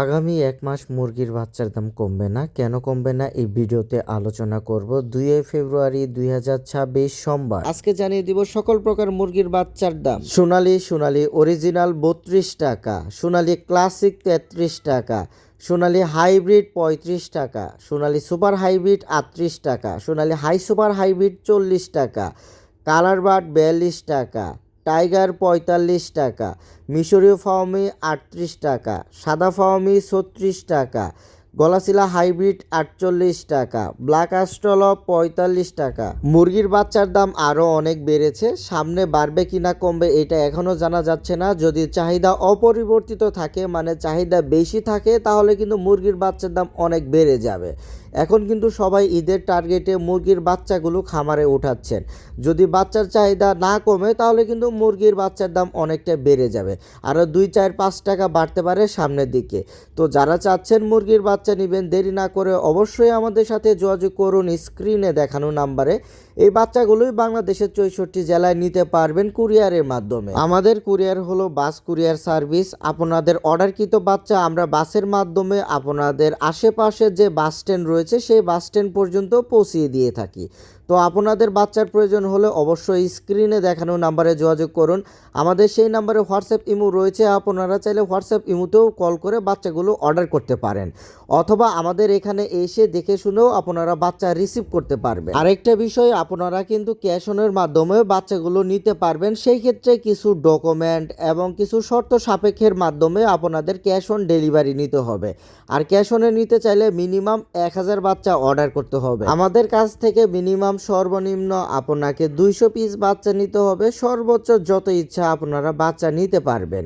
আগামী ১ মাস মুরগির বাচ্চার দাম কমবে না। কেন কমবে না এই ভিডিওতে আলোচনা করব। ২ ফেব্রুয়ারি ২০২৬ সোমবার। আজকে জানিয়ে দিব সকল প্রকার মুরগির বাচ্চার দাম। সোনালী অরিজিনাল ৩২ টাকা, সোনালী ক্লাসিক ৩৩ টাকা, সোনালী হাইব্রিড ৩৫ টাকা, সোনালী সুপার হাইব্রিড ৩৮ টাকা, সোনালী হাই সুপার হাইব্রিড ৪০ টাকা, কালার বার্ড ৪২ টাকা, টাইগার ৪৫ টাকা, মিশরীয় ফাওমি ৩৮ টাকা, সাদা ফাওমি ৩৬ টাকা, গলাশিলা হাইব্রিড ৪৮ টাকা, ব্ল্যাক অ্যাস্ট্রলপ ৪৫ টাকা। মুরগির বাচ্চার দাম আরও অনেক বেড়েছে, সামনে বাড়বে কিনা কমবে এটা এখনও জানা যাচ্ছে না। যদি চাহিদা অপরিবর্তিত থাকে, মানে চাহিদা বেশি থাকে, তাহলে কিন্তু মুরগির বাচ্চার দাম অনেক বেড়ে যাবে। এখন কিন্তু সবাই ঈদের টার্গেটে মুরগির বাচ্চাগুলো খামারে উঠাচ্ছেন। যদি বাচ্চার চাহিদা না কমে তাহলে কিন্তু মুরগির বাচ্চার দাম অনেকটা বেড়ে যাবে, আরও ২, ৪, ৫ টাকা বাড়তে পারে সামনের দিকে। তো যারা চাচ্ছেন মুরগির বাচ্চা নেবেন, দেরি না করে অবশ্যই আমাদের সাথে যোগাযোগ করুন স্ক্রিনে দেখানো নাম্বারে। এই বাচ্চাগুলোই বাংলাদেশের ৬৪ জেলায় নিতে পারবেন কুরিয়ারের মাধ্যমে। আমাদের কুরিয়ার হলো বাস কুরিয়ার সার্ভিস। আপনাদের অর্ডারকৃত বাচ্চা আমরা বাসের মাধ্যমে আপনাদের আশেপাশে যে বাস স্ট্যান্ড রয়েছে সেই বাস স্ট্যান্ড পর্যন্ত পৌঁছিয়ে দিয়ে থাকি। তো আপনাদের বাচ্চার প্রয়োজন হলে অবশ্যই স্ক্রিনে দেখানো নাম্বারে যোগাযোগ করুন। আমাদের সেই নাম্বারে হোয়াটসঅ্যাপ ইমো রয়েছে, আপনারা চাইলে হোয়াটসঅ্যাপ ইমোতেও কল করে বাচ্চাগুলো অর্ডার করতে পারেন, অথবা আমাদের এখানে এসে দেখে শুনেও আপনারা বাচ্চা রিসিভ করতে পারবেন। আরেকটা বিষয়, আপনারা কিন্তু ক্যাশ অনের মাধ্যমে বাচ্চাগুলো নিতে পারবেন। সেই ক্ষেত্রে কিছু ডকুমেন্ট এবং কিছু শর্ত সাপেক্ষের মাধ্যমে আপনাদের ক্যাশ অন ডেলিভারি নিতে হবে। আর ক্যাশ অনে নিতে চাইলে মিনিমাম ১,০০০ বাচ্চা অর্ডার করতে হবে। আমাদের কাছ থেকে মিনিমাম সর্বনিম্ন আপনাকে ২০০ পিস বাচ্চা নিতে হবে। সর্বোচ্চ যত ইচ্ছা আপনারা বাচ্চা নিতে পারবেন।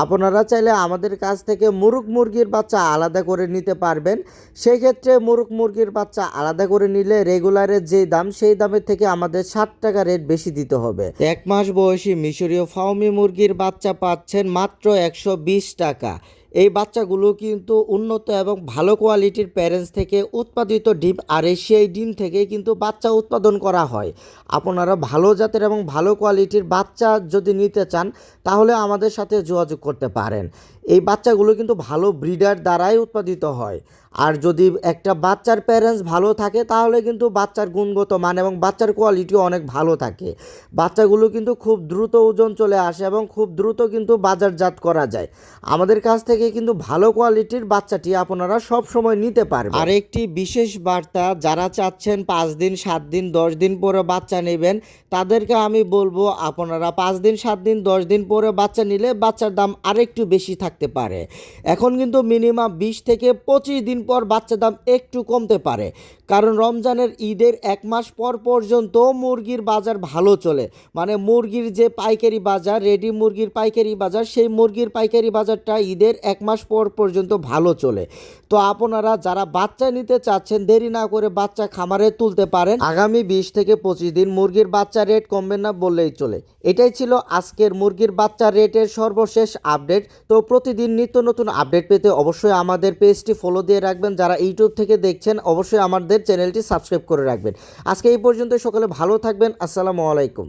আপনারা চাইলে আমাদের কাছ থেকে মুরগ মুরগির বাচ্চা আলাদা করে নিতে পারবেন। সেই ক্ষেত্রে মুরগ মুরগির বাচ্চা আলাদা করে নিলে রেগুলারের যে দাম সেই দামের থেকে আমাদের ৬০ টাকা রেট বেশি দিতে হবে। ১ মাস বয়সী মিশরীয় ফাওমি মুরগির বাচ্চা পাচ্ছেন মাত্র ১২০ টাকা। এই বাচ্চাগুলো কিন্তু উন্নত এবং ভালো কোয়ালিটির প্যারেন্টস থেকে উৎপাদিত ডিম, আর সেই ডিম থেকে কিন্তু বাচ্চা উৎপাদন করা হয়। আপনারা ভালো জাতের এবং ভালো কোয়ালিটির বাচ্চা যদি নিতে চান তাহলে আমাদের সাথে যোগাযোগ করতে পারেন। এই বাচ্চাগুলো কিন্তু ভালো ব্রিডার দ্বারাই উৎপাদিত হয়। আর যদি একটা বাচ্চার প্যারেন্টস ভালো থাকে তাহলে কিন্তু বাচ্চার গুণগত মান এবং বাচ্চার কোয়ালিটিও অনেক ভালো থাকে। বাচ্চাগুলো কিন্তু খুব দ্রুত ওজন চলে আসে এবং খুব দ্রুত কিন্তু বাজারজাত করা যায়। আমাদের কাছ থেকে কিন্তু ভালো কোয়ালিটির বাচ্চাটি আপনারা সব সময় নিতে পারবেন। আর একটি বিশেষ বার্তা, যারা চাচ্ছেন ৫ দিন ৭ দিন ১০ দিন পরে বাচ্চা নেবেন তাদেরকে আমি বলবো, আপনারা ৫ দিন ৭ দিন ১০ দিন পরে বাচ্চা নিলে বাচ্চার দাম আরেকটু বেশি থাকতে পারে। এখন কিন্তু মিনিমাম ২০ থেকে ২৫ দিন পর বাচ্চার দাম একটু কমতে পারে, কারণ রমজানের ঈদের ১ মাস পর পর্যন্ত মুরগির বাজার ভালো চলে। মানে মুরগির যে পাইকারি বাজার, রেডি মুরগির পাইকারি বাজার, সেই মুরগির পাইকারি বাজারটা ঈদের ১ মাস পর পর্যন্ত ভালো চলে। তো আপনারা যারা বাচ্চা নিতে চাচ্ছেন দেরি না করে বাচ্চা খামারে তুলতে পারেন। আগামী ২০ থেকে ২৫ দিন মুরগির বাচ্চা রেট কমবে না বললেই চলে। এটাই ছিল আজকের মুরগির বাচ্চা রেটের সর্বশেষ আপডেট। তো প্রতিদিন নিত্য নতুন আপডেট পেতে অবশ্যই আমাদের পেজটি ফলো দিয়ে রাখবেন। যারা ইউটিউব থেকে দেখছেন অবশ্যই আমাদের চ্যানেলটি সাবস্ক্রাইব করে রাখবেন। আজকে এই পর্যন্ত, সকলে ভালো থাকবেন। আসসালামু আলাইকুম।